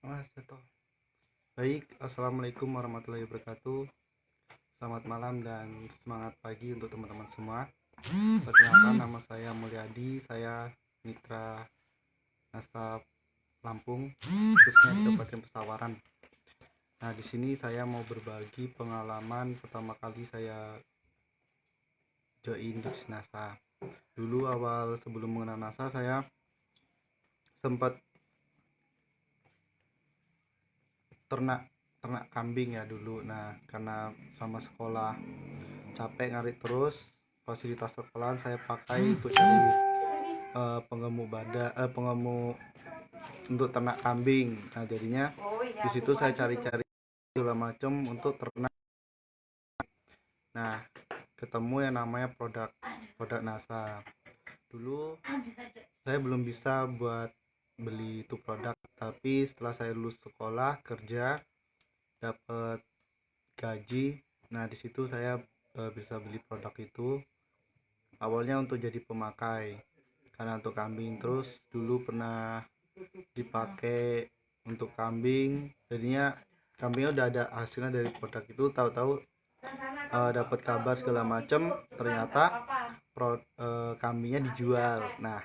Mas, jatuh. Baik, assalamualaikum warahmatullahi wabarakatuh. Selamat malam dan semangat pagi untuk teman-teman semua. Perkenalkan, nama saya Mulyadi. Saya mitra NASA Lampung, khususnya di Kabupaten Pesawaran. Nah, di sini saya mau berbagi pengalaman pertama kali saya join di NASA. Dulu awal sebelum mengenal NASA, saya sempat ternak ternak kambing ya dulu. Nah, karena sama sekolah capek ngarit terus, fasilitas sekolahan saya pakai untuk cari pengemuk untuk ternak kambing. Nah, jadinya di situ saya cari-cari segala macam untuk ternak. Nah, ketemu yang namanya produk NASA. Dulu saya belum bisa buat beli itu produk, tapi setelah saya lulus sekolah kerja dapat gaji, nah di situ saya bisa beli produk itu. Awalnya untuk jadi pemakai, karena untuk kambing. Terus dulu pernah dipakai untuk kambing, jadinya kambingnya udah ada hasilnya dari produk itu. Tahu-tahu dapat kabar segala macam, ternyata kambingnya dijual. Nah,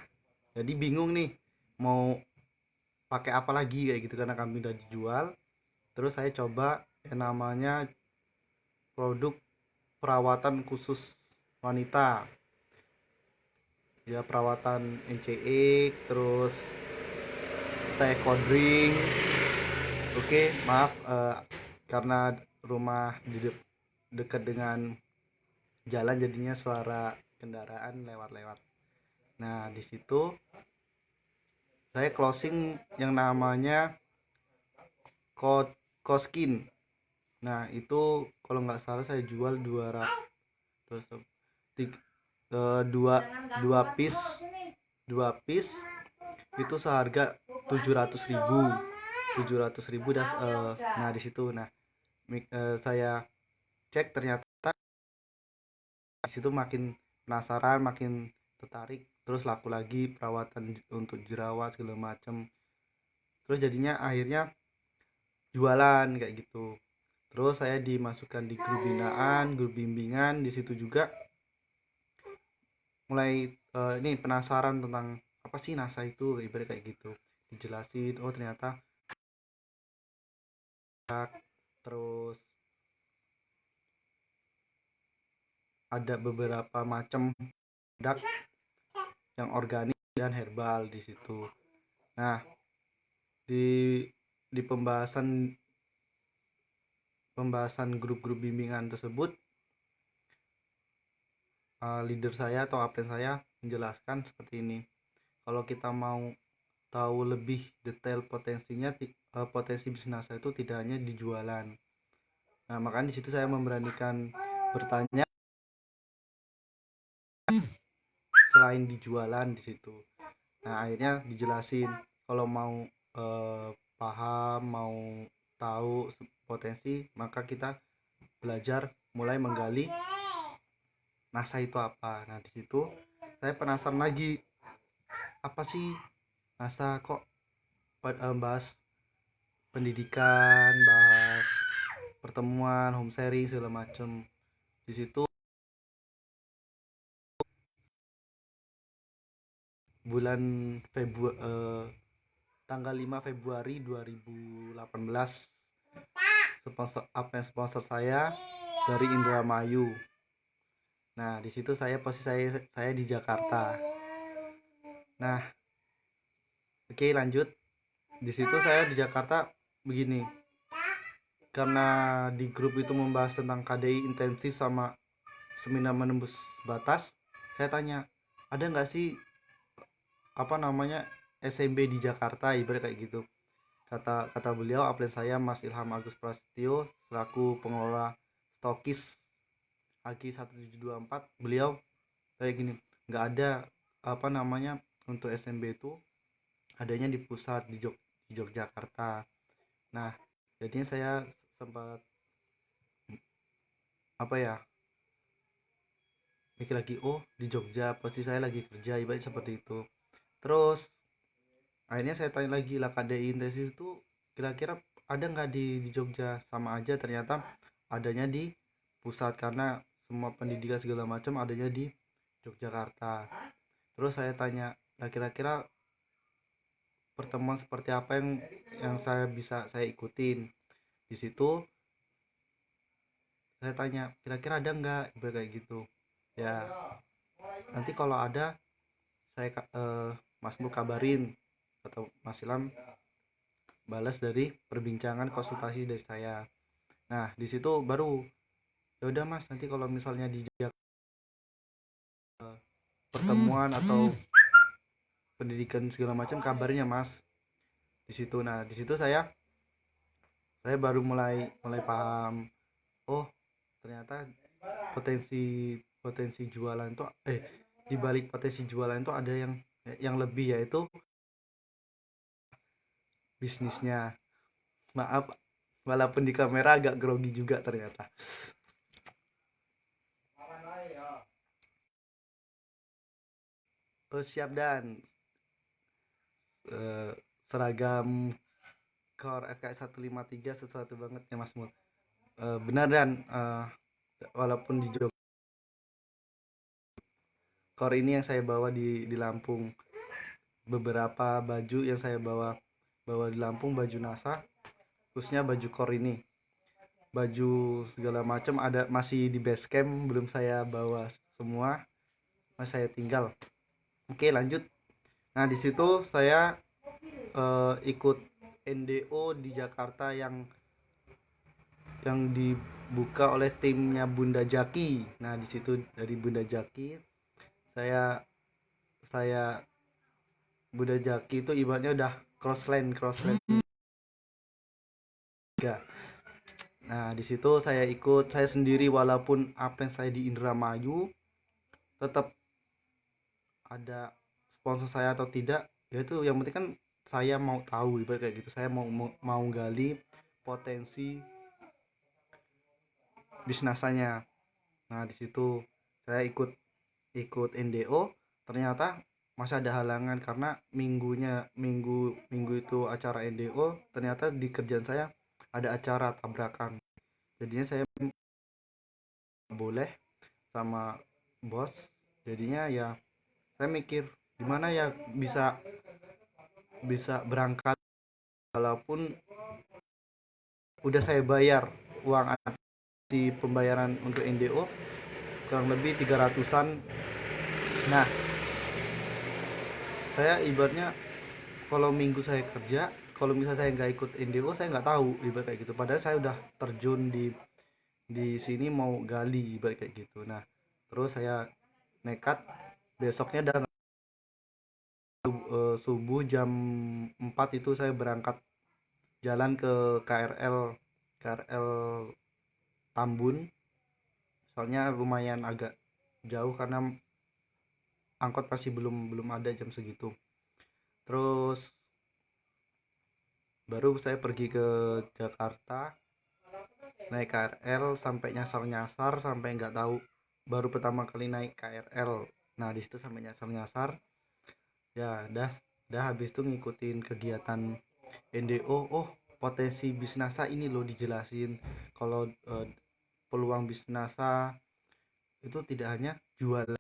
jadi bingung nih mau pakai apa lagi kayak gitu, karena kambing udah dijual. Terus saya coba yang namanya produk perawatan khusus wanita, ya perawatan NCE, terus teh kodring. Oke, maaf, karena rumah di dekat dengan jalan, jadinya suara kendaraan lewat-lewat. Nah, di situ saya closing yang namanya Koskin. Nah, itu kalau nggak salah saya jual 200, dua dua piece dua piece itu seharga 700.000. 700.000 nah di situ. Nah, saya cek, ternyata di situ makin penasaran, makin tertarik, terus laku lagi perawatan untuk jerawat segala macam. Terus jadinya akhirnya jualan kayak gitu. Terus saya dimasukkan di grup binaan, grup bimbingan. Di situ juga mulai ini penasaran tentang apa sih NASA itu, ibarat kayak gitu. Dijelasin, oh ternyata. Terus ada beberapa macam produk yang organik dan herbal di situ. Nah, di pembahasan grup-grup bimbingan tersebut, leader saya atau absen saya menjelaskan seperti ini. Kalau kita mau tahu lebih detail potensinya, potensi bisnis saya itu tidak hanya di jualan. Nah, makanya di situ saya memberanikan bertanya selain di jualan di situ. Nah, akhirnya dijelasin kalau mau paham, mau tahu potensi, maka kita belajar mulai menggali NASA itu apa. Nah, di situ saya penasaran lagi, apa sih NASA, kok bahas pendidikan, bahas pertemuan, home sharing segala macam. Di situ bulan tanggal 5 Februari 2018, sponsor saya dari Indramayu. Nah, di situ posisi saya di Jakarta. Nah, oke, lanjut. Di situ saya di Jakarta begini. Karena di grup itu membahas tentang KDI intensif sama seminar menembus batas, saya tanya, ada nggak sih apa namanya SMB di Jakarta, ibarat kayak gitu. Kata beliau, upline saya Mas Ilham Agus Prasetyo selaku pengelola stokis AG 1724, beliau kayak gini, nggak ada apa namanya untuk SMB itu, adanya di pusat di Yogyakarta. Nah, jadinya saya sempat apa ya, mikir lagi, oh di Jogja pasti saya lagi kerja, ibarat seperti itu. Terus akhirnya saya tanya lagi lah, KDI intensif itu kira-kira ada nggak di Jogja. Sama aja ternyata adanya di pusat, karena semua pendidikan segala macam adanya di Yogyakarta. Terus saya tanya, nah kira-kira pertemuan seperti apa yang saya bisa saya ikutin. Di situ saya tanya, kira-kira ada nggak kayak gitu ya. Nanti kalau ada saya Mas Mul kabarin, atau Mas Ilham balas dari perbincangan konsultasi dari saya. Nah di situ baru, ya udah Mas, nanti kalau misalnya di pertemuan atau pendidikan segala macam kabarnya Mas. Di situ, nah di situ saya baru mulai paham, oh ternyata potensi potensi jualan itu, di balik potensi jualan itu ada yang lebih, yaitu bisnisnya. Maaf, walaupun di kamera agak grogi juga ternyata. Oh, siap Dan. Eh, seragam Core FKS 153 sesuatu banget ya Mas Mul. Benar Dan, walaupun di Jogja, Core ini yang saya bawa di Lampung. Beberapa baju yang saya bawa di Lampung, baju NASA, khususnya baju Core ini. Baju segala macam ada masih di base camp, belum saya bawa semua, masih saya tinggal. Oke, lanjut. Nah di situ saya ikut NDO di Jakarta yang dibuka oleh timnya Bunda Jaki. Nah di situ dari Bunda Jaki, saya saya Bunda Jaki itu ibaratnya udah crossland ya. Nah di situ saya ikut, saya sendiri, walaupun apa yang saya di Indramayu, tetap ada sponsor saya atau tidak, yaitu yang penting kan saya mau tahu ibarat kayak gitu. Saya mau gali potensi bisnisnya. Nah di situ saya ikut NDO. Ternyata masih ada halangan, karena minggu itu acara NDO, ternyata di kerjaan saya ada acara tabrakan. Jadinya saya boleh sama bos. Jadinya ya saya mikir gimana ya bisa bisa berangkat, walaupun udah saya bayar uang di pembayaran untuk NDO kurang lebih 300-an. Nah saya ibaratnya, kalau minggu saya kerja, kalau misalnya saya nggak ikut NDO, saya nggak tahu ibarat kayak gitu, padahal saya udah terjun di sini mau gali ibarat kayak gitu. Nah terus saya nekat, besoknya dan subuh jam 4 itu saya berangkat jalan ke KRL Tambun. Soalnya lumayan agak jauh, karena angkot masih belum ada jam segitu. Terus baru saya pergi ke Jakarta, naik KRL sampai nyasar sampai nggak tahu, baru pertama kali naik KRL. Nah di situ sampai nyasar ya, dah habis itu ngikutin kegiatan NDO. Oh potensi bisnasa ini loh dijelasin, kalau peluang bisnasa itu tidak hanya jual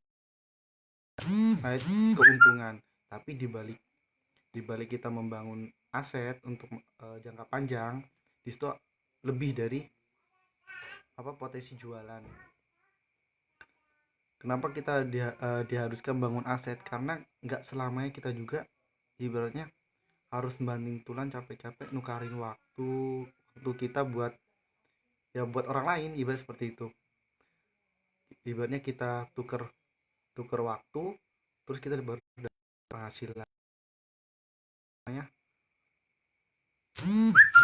keuntungan, tapi dibalik kita membangun aset untuk jangka panjang, di situ lebih dari potensi jualan. Kenapa kita diharuskan bangun aset? Karena nggak selamanya kita juga ibaratnya harus banting tulang capek-capek nukarin waktu kita buat orang lain, ibarat seperti itu. Ibaratnya kita tuker waktu, terus kita baru penghasilan, ya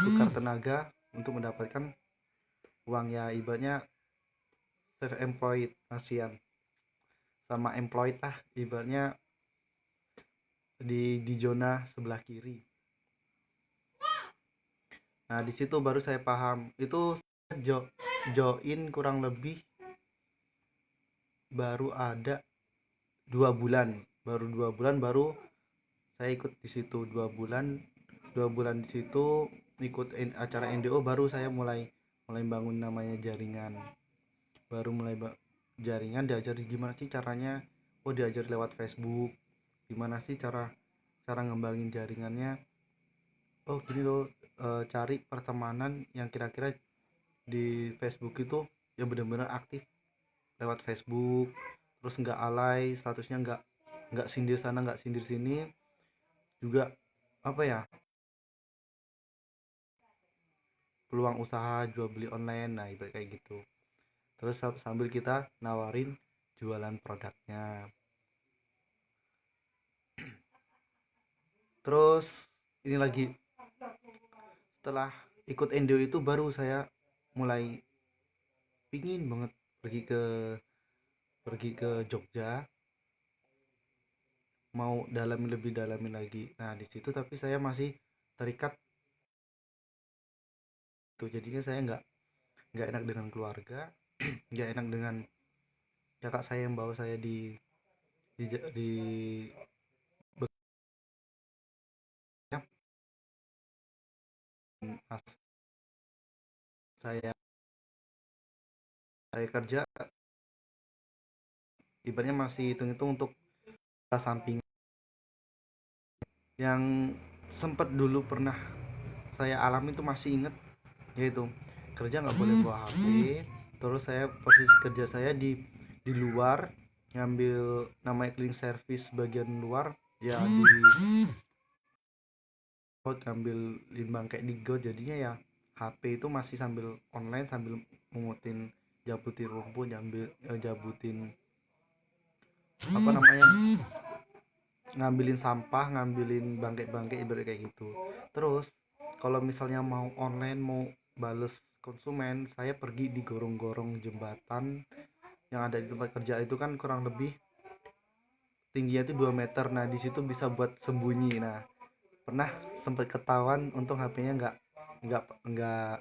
tukar tenaga untuk mendapatkan uang, ya ibaratnya self employed, kasihan sama employed ibaratnya di zona sebelah kiri. Nah di situ baru saya paham, itu join kurang lebih baru ada 2 bulan, baru saya ikut di situ 2 bulan di situ. acara NDO baru saya mulai mulai bangun namanya jaringan, baru mulai jaringan, diajari gimana sih caranya. Oh, diajari lewat Facebook, gimana sih cara cara ngembangin jaringannya. Oh gini loh, cari pertemanan yang kira-kira di Facebook itu yang benar-benar aktif lewat Facebook, terus nggak alay statusnya, nggak sindir sana nggak sindir sini, juga apa ya, peluang usaha jual beli online, nah ibarat kayak gitu. Terus sambil kita nawarin jualan produknya. Terus ini lagi, setelah ikut Endo itu baru saya mulai pingin banget pergi ke Jogja, mau lebih dalamin lagi. Nah di situ tapi saya masih terikat tuh, jadinya saya nggak enak dengan keluarga, nggak enak dengan kakak saya yang bawa saya di pas saya saya kerja, ibaratnya masih hitung-hitung untuk samping yang sempat dulu pernah saya alami itu, masih inget, yaitu kerja nggak boleh bawa HP. Terus saya posisi kerja saya di luar, ngambil namanya cleaning service bagian luar ya, di ngambil limbang kayak di got, jadinya ya HP itu masih sambil online, sambil mengutin, jabutin rumput, jabutin apa namanya, ngambilin sampah, ngambilin bangke-bangke, ibarat kayak gitu. Terus kalau misalnya mau online, mau bales konsumen, saya pergi di gorong-gorong jembatan yang ada di tempat kerja itu, kan kurang lebih tingginya itu 2 meter. Nah di situ bisa buat sembunyi. Nah pernah sempat ketahuan, untung HP-nya nggak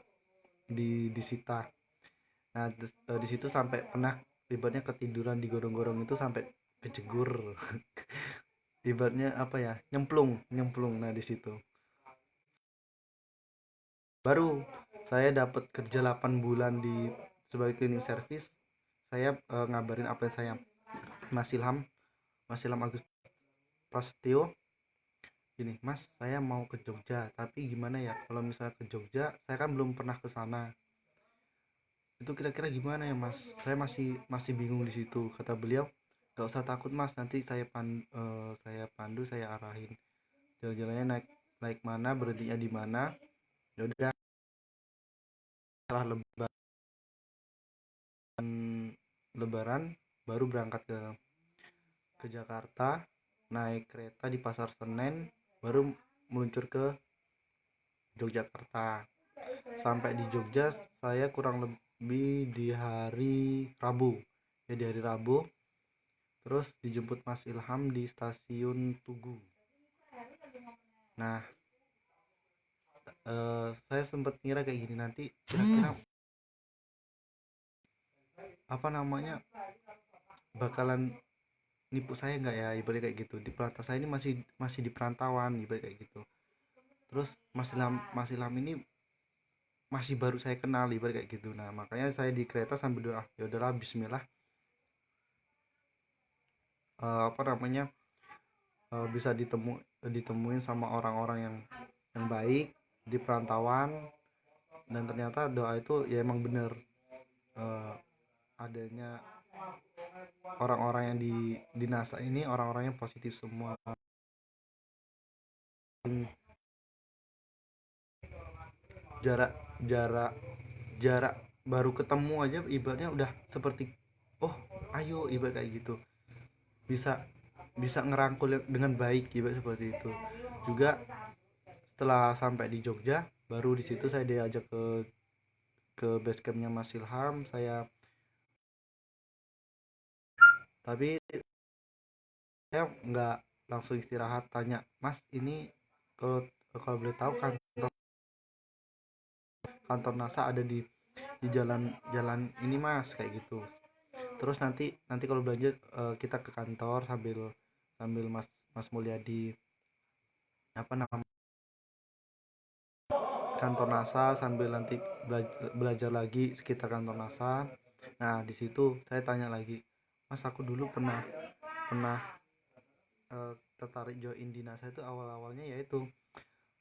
disita. Nah di situ sampai pernah ibaratnya ketiduran di gorong-gorong itu sampai kejegur. Ibaratnya apa ya, nyemplung nyemplung. Nah di situ baru saya dapat kerja 8 bulan sebagai cleaning service. Saya ngabarin apa yang saya, Mas Ilham Mas Ilham Agus Prasetyo, gini Mas, saya mau ke Jogja, tapi gimana ya kalau misalnya ke Jogja, saya kan belum pernah ke sana, itu kira-kira gimana ya Mas, saya masih masih bingung di situ. Kata beliau, gak usah takut Mas, nanti saya pandu, saya arahin jalan-jalannya, naik naik mana, berhentinya di mana. Ya udah, setelah lebaran baru berangkat ke Jakarta, naik kereta di Pasar Senen, baru meluncur ke Yogyakarta. Sampai di Jogja saya kurang lebih di hari Rabu, ya di hari Rabu. Terus dijemput Mas Ilham di stasiun Tugu. Nah saya sempat ngira kayak gini, nanti kira-kira apa namanya, bakalan nipu saya nggak ya, ibarat kayak gitu. Di perantau saya ini masih masih di perantauan, ibarat kayak gitu. Terus Mas Ilham ini masih baru saya kenal, ibarat kayak gitu. Nah makanya saya di kereta sambil doa, ya udahlah Bismillah, apa namanya, bisa ditemuin sama orang-orang yang baik di perantauan. Dan ternyata doa itu ya emang bener, uh, adanya orang-orang yang di NASA ini, orang-orang yang positif semua. jarak jarak jarak baru ketemu aja ibaratnya udah seperti, oh ayo, ibarat kayak gitu, bisa bisa ngerangkul dengan baik, ibarat seperti itu. Juga setelah sampai di Jogja, baru di situ saya diajak ke base campnya Mas Ilham. Tapi saya nggak langsung istirahat, tanya Mas ini, kalau kalau boleh tahu, kantor NASA ada di jalan jalan ini Mas, kayak gitu. Terus nanti nanti kalau belanja, kita ke kantor sambil sambil Mas Mas Mulyadi apa namanya, kantor NASA sambil nanti belajar lagi sekitar kantor NASA. Nah di situ saya tanya lagi, Mas aku dulu pernah pernah tertarik join di NASA itu awal-awalnya yaitu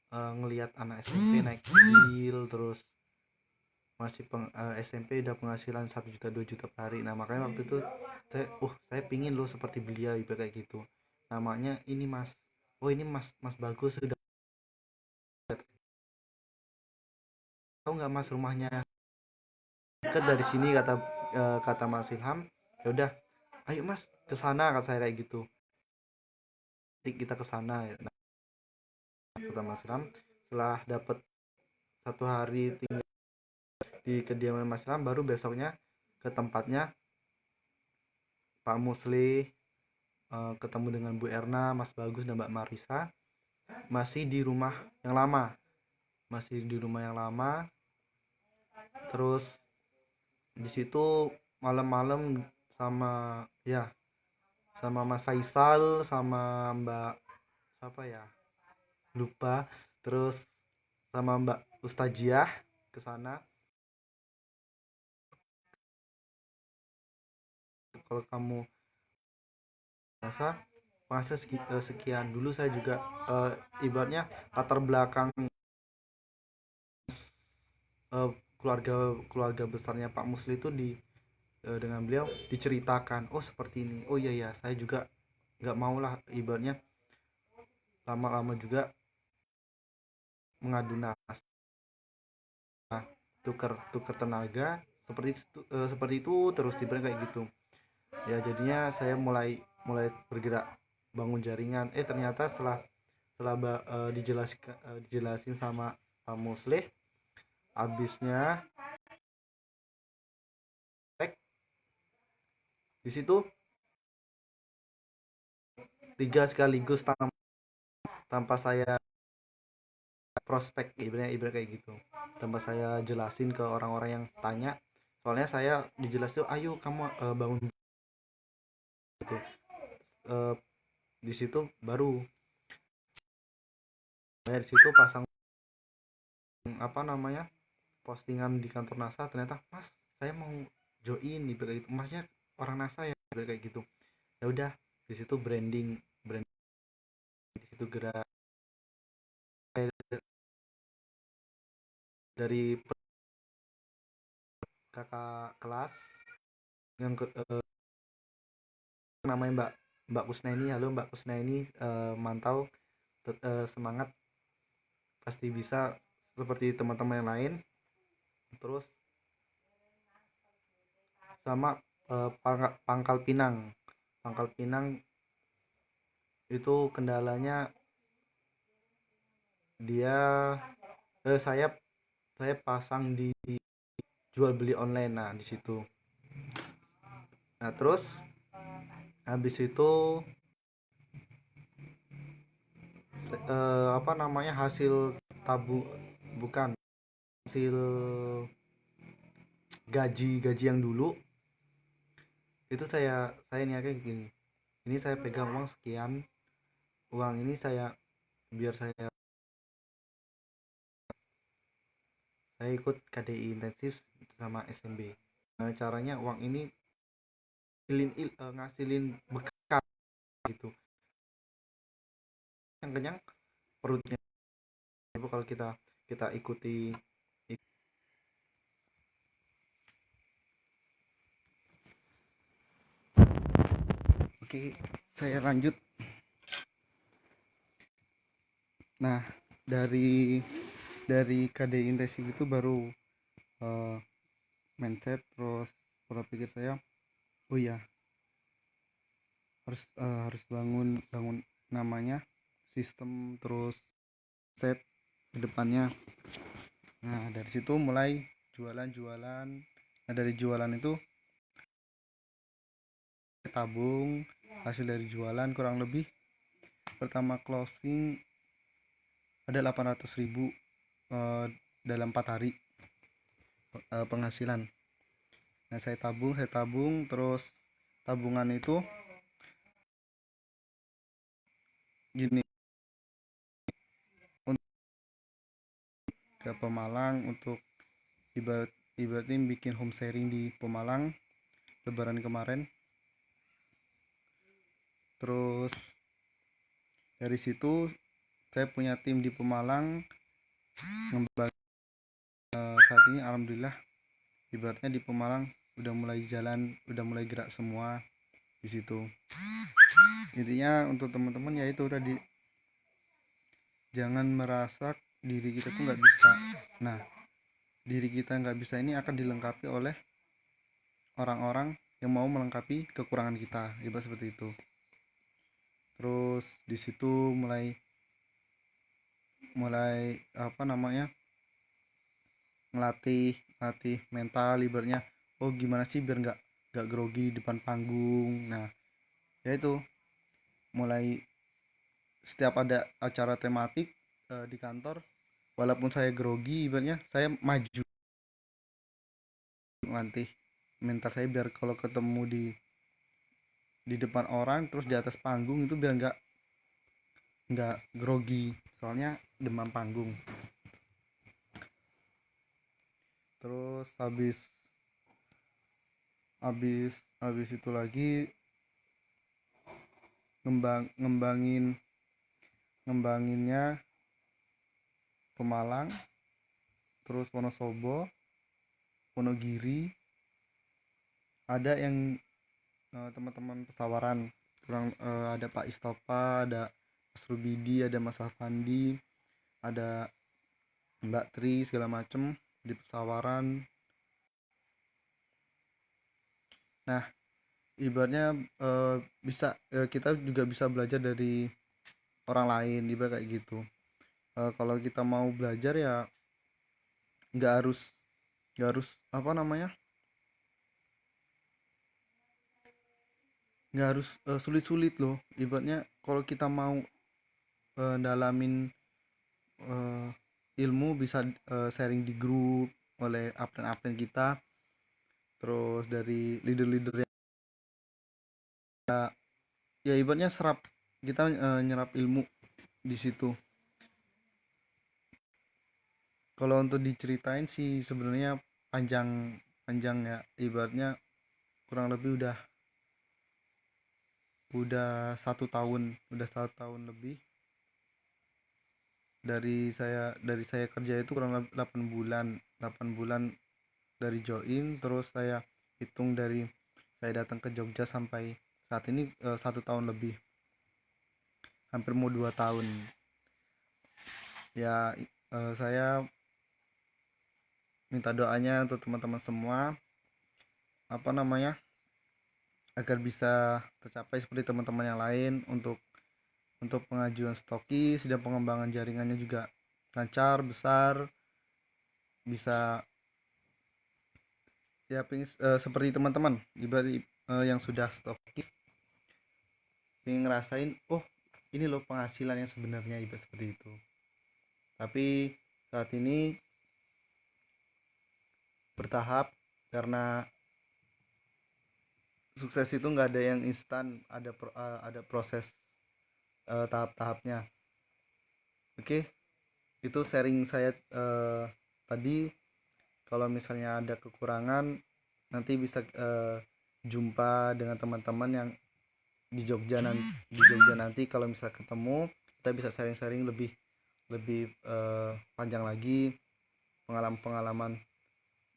ngelihat anak SMP naik mobil, terus masih SMP udah penghasilan 1 juta 2 juta per hari. Nah makanya waktu itu saya pingin loh seperti beliau ibarat kayak gitu. Namanya ini Mas, oh ini Mas Mas Bagus, sudah tahu nggak Mas rumahnya dekat dari sini, kata Mas Ilham. Ya udah ayo Mas ke sana, kata saya kayak gitu. Kita ke sana ya. Nah, kata Mas Ilham, setelah dapat 1 hari tinggal di kediaman Mas Ilham, baru besoknya ke tempatnya Pak Musli, ketemu dengan Bu Erna, Mas Bagus dan Mbak Marisa. Masih di rumah yang lama, terus di situ malam-malam sama sama Mas Faisal, sama Mbak siapa ya lupa, terus sama Mbak Ustajiah ke sana. Kalau kamu rasa penghasilan sekian, dulu saya juga ibaratnya latar belakang keluarga keluarga besarnya Pak Musli itu dengan beliau diceritakan, oh seperti ini, oh iya ya, saya juga nggak mau lah ibaratnya lama-lama juga mengadu nasib, tukar tenaga seperti itu terus tiba kayak gitu ya. Jadinya saya mulai mulai bergerak bangun jaringan. Ternyata setelah dijelasin sama Pak Musleh, habisnya di situ 3 sekaligus tanpa saya prospek, ibarat kayak gitu, tanpa saya jelasin ke orang-orang yang tanya. Soalnya saya dijelasin, ayo kamu bangun gitu. Di situ baru saya di situ pasang apa namanya postingan di kantor NASA. Ternyata Mas saya mau join, ibarat kayak gitu, Masnya orang NASA ya, ibarat kayak gitu. Ya udah di situ branding di situ gerak dari kakak kelas yang namanya Mbak Kusnaini. Halo Mbak Kusnaini, mantau, semangat, pasti bisa seperti teman-teman yang lain. Terus sama Pangkal Pinang itu kendalanya dia saya pasang di jual beli online. Nah di situ, nah terus habis itu apa namanya hasil bukan hasil gaji yang dulu itu saya niatnya gini, ini saya pegang uang sekian, uang ini biar saya ikut KDI intensif sama SMB. Nah, caranya uang ini ngasilin bekas gitu, yang kenyang perutnya. Itu kalau kita ikuti. Oke, saya lanjut. Nah, dari KDI intensif itu baru mindset, terus pola pikir saya, oh iya harus bangun namanya sistem, terus set ke depannya. Nah dari situ mulai jualan. Nah dari jualan itu tabung hasil dari jualan, kurang lebih pertama closing ada 800.000 dalam 4 hari penghasilan. Nah saya tabung terus tabungan itu gini, ke Pemalang untuk ibaratnya bikin home sharing di Pemalang Lebaran kemarin. Terus dari situ saya punya tim di Pemalang ngembang. Saat ini alhamdulillah ibaratnya di Pemalang udah mulai jalan, udah mulai gerak semua di situ. Intinya untuk teman-teman yaitu tadi, jangan merasa diri kita tuh nggak bisa. Nah, diri kita nggak bisa ini akan dilengkapi oleh orang-orang yang mau melengkapi kekurangan kita, ibarat seperti itu. Terus di situ mulai apa namanya, ngelatih mental, ibaratnya oh gimana sih biar nggak grogi di depan panggung. Nah, yaitu mulai setiap ada acara tematik di kantor, walaupun saya grogi, ibaratnya saya maju nanti mental saya biar kalau ketemu di depan orang terus di atas panggung itu biar nggak grogi, soalnya demam panggung. Terus habis itu lagi ngembanginnya Pemalang, terus Wonosobo, Wonogiri, ada yang teman-teman pesawaran kurang, ada Pak Istopa, ada Mas Rubidi, ada Mas Afandi, ada Mbak Tri, segala macem di pesawaran. Nah, ibaratnya kita juga bisa belajar dari orang lain, ibarat kayak gitu. Kalau kita mau belajar ya nggak harus apa namanya, nggak harus sulit-sulit loh. Ibaratnya kalau kita mau dalamin ilmu, bisa sharing di grup oleh upline kita, terus dari leader-leader ya ibaratnya kita nyerap ilmu di situ. Kalau untuk diceritain sih sebenarnya panjang panjang ya, ibaratnya kurang lebih udah 1 tahun lebih dari saya kerja itu kurang lebih 8 bulan dari join. Terus saya hitung dari saya datang ke Jogja sampai saat ini 1 tahun lebih, hampir mau 2 tahun ya. Saya minta doanya untuk teman-teman semua, apa namanya, agar bisa tercapai seperti teman-teman yang lain, untuk pengajuan stokis dan pengembangan jaringannya juga lancar, besar, bisa ya seperti teman-teman ibarat yang sudah stokis ingin ngerasain, oh ini loh penghasilan yang sebenarnya, ibarat seperti itu. Tapi saat ini bertahap, karena sukses itu nggak ada yang instan, ada proses tahap-tahapnya. Oke, itu sharing saya tadi. Kalau misalnya ada kekurangan, nanti bisa jumpa dengan teman-teman yang di Jogja nanti. Kalau bisa ketemu, kita bisa sharing-sharing lebih panjang lagi, pengalaman-pengalaman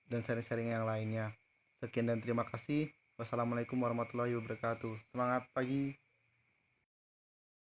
dan sharing-sharing yang lainnya. Sekian dan terima kasih. Wassalamualaikum warahmatullahi wabarakatuh. Semangat pagi.